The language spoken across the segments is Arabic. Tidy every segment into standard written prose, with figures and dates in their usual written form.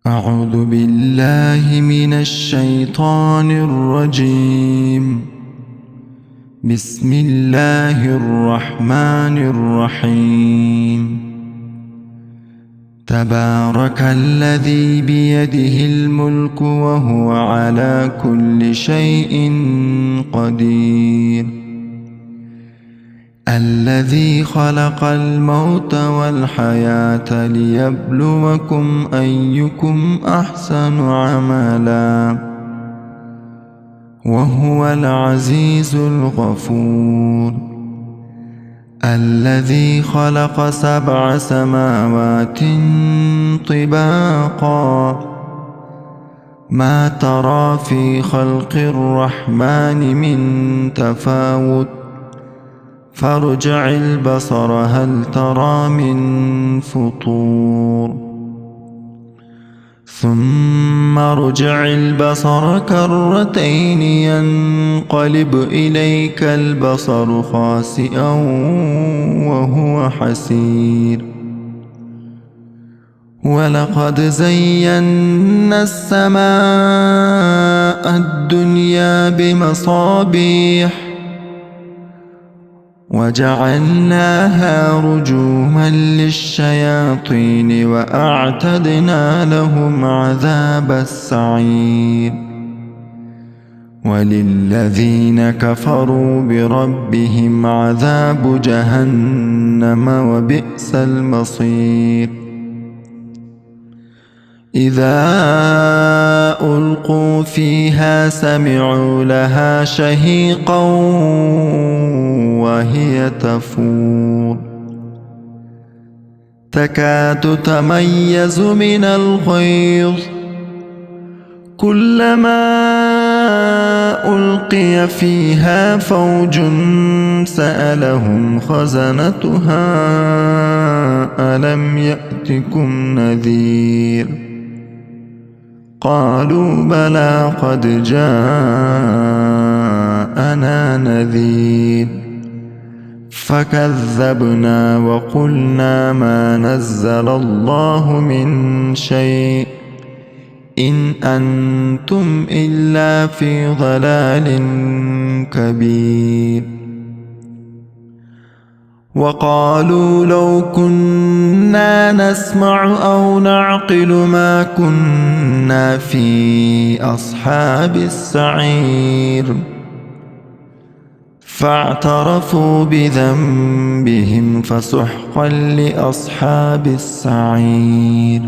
أعوذ بالله من الشيطان الرجيم. بسم الله الرحمن الرحيم. تبارك الذي بيده الملك وهو على كل شيء قدير. الذي خلق الموت والحياة ليبلوكم أيكم أحسن عملا وهو العزيز الغفور. الذي خلق 7 سماوات طباقا ما ترى في خلق الرحمن من تفاوت فارجع البصر هل ترى من فطور ثم ارجع البصر كرتين ينقلب إليك البصر خاسئا وهو حسير. ولقد زينا السماء الدنيا بمصابيح وجعلناها رجوما للشياطين وأعتدنا لهم عذاب السعير. وللذين كفروا بربهم عذاب جهنم وبئس المصير. إذا ألقوا فيها سمعوا لها شهيقا وهي تفور تكاد تميز من الغيظ كلما ألقي فيها فوج سألهم خزنتها ألم يأتكم نذير قالوا بلى قد جاءنا نذير فكذبنا وقلنا ما نزل الله من شيء إن أنتم إلا في ضلال كبير. وقالوا لو كنا نسمع أو نعقل ما كنا في أصحاب السعير فاعترفوا بذنبهم فسحقا لأصحاب السعير.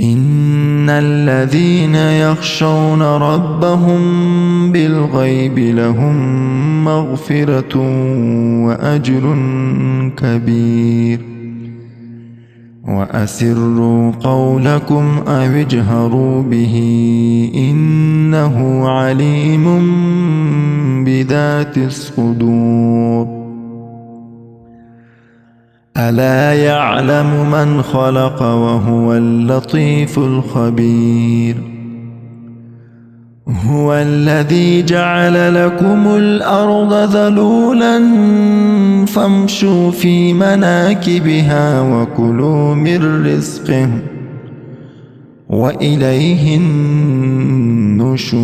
إن الذين يخشون ربهم بالغيب لهم مغفرة وأجر كبير. وأسروا قولكم أو اجهروا به إنه عليم بذات الصدور. ألا يعلم من خلق وهو اللطيف الخبير. هو الذي جعل لكم الأرض ذلولا فامشوا في مناكبها وكلوا من رزقه وإليه النشور.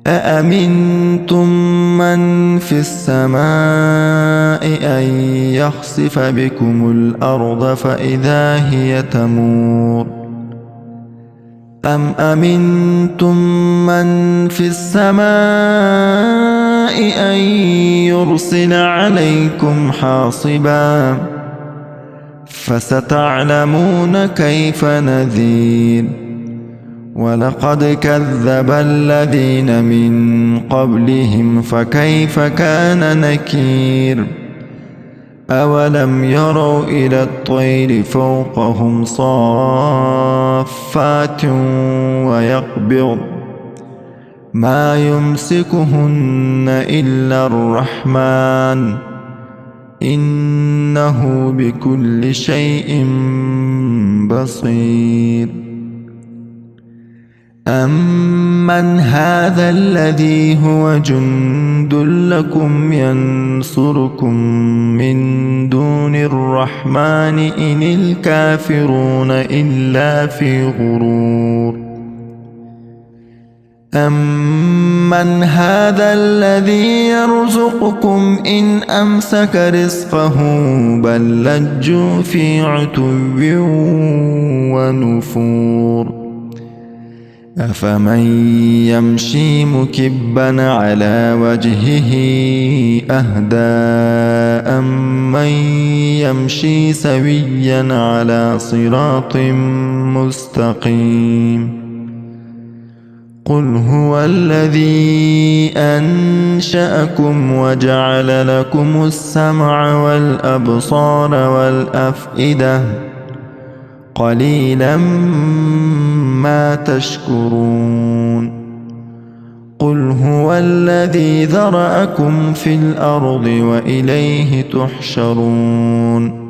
أأمنتم من في السماء أن يخسف بكم الأرض فإذا هي تمور أم أمنتم من في السماء أن يرسل عليكم حاصبا فستعلمون كيف نذير. ولقد كذب الذين من قبلهم فكيف كان نكير. أولم يروا إلى الطير فوقهم صافات ويقبض ما يمسكهن إلا الرحمن إنه بكل شيء بصير. أَمَّنْ هَذَا الَّذِي هُوَ جُندٌ لَكُمْ يَنصُرُكُم مِّن دُونِ الرَّحْمَٰنِ إِنِ الْكَافِرُونَ إِلَّا فِي غُرُورٍ أَمَّنْ هَذَا الَّذِي يَرْزُقُكُمْ إِنْ أَمْسَكَ رِزْقَهُ بَل لَّجُّوا فِي عُتُوٍّ وَنُفُورٍ أَفَمَن يَمْشِي مُكِبًّا عَلَى وَجْهِهِ أَهْدَىٰ أَمَّن يَمْشِي سَوِيًّا عَلَىٰ صِرَاطٍ مُّسْتَقِيمٍ قُلْ هُوَ الَّذِي أَنشَأَكُمْ وَجَعَلَ لَكُمُ السَّمْعَ وَالْأَبْصَارَ وَالْأَفْئِدَةَ قَلِيلًا مَا تَشْكُرُونَ قُلْ هُوَ الَّذِي ذَرَأَكُمْ فِي الْأَرْضِ وَإِلَيْهِ تُحْشَرُونَ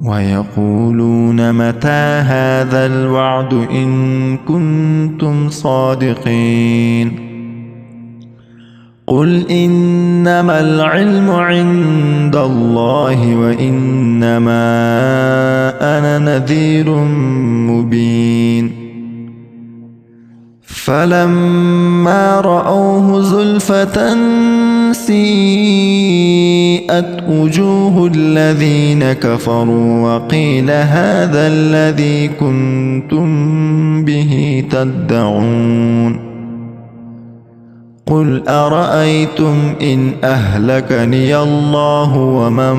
وَيَقُولُونَ مَتَىٰ هَٰذَا الْوَعْدُ إِن كُنتُمْ صَادِقِينَ قُلْ إِنَّمَا الْعِلْمُ عِندَ اللَّهِ وَإِنَّمَا أَنَا نَذِيرٌ مُّبِينٌ فَلَمَّا رَأَوْهُ زُلْفَةً سِيئَتْ وُجُوهُ الَّذِينَ كَفَرُوا وَقِيلَ هَٰذَا الَّذِي كُنتُم بِهِ تَدَّعُونَ قُلْ أَرَأَيْتُمْ إِنْ أَهْلَكَنِيَ اللَّهُ وَمَن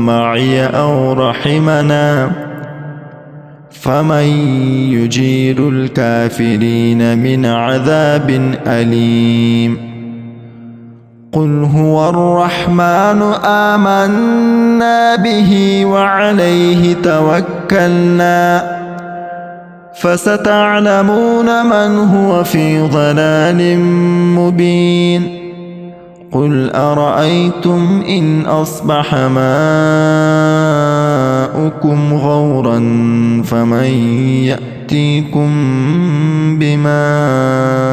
مَّعِيَ أَوْ رَحِمَنَا فَمَن يُجِيرُ الْكَافِرِينَ مِنْ عَذَابٍ أَلِيمٍ قُلْ هُوَ الرَّحْمَٰنُ آمَنَّا بِهِ وَعَلَيْهِ تَوَكَّلْنَا فَسَتَعْلَمُونَ مَنْ هُوَ فِي ضَلَالٍ مُّبِينٍ قُلْ أَرَأَيْتُمْ إِنْ أَصْبَحَ مَاؤُكُمْ غَوْرًا فَمَن يَأْتِيكُم بِمَاءٍ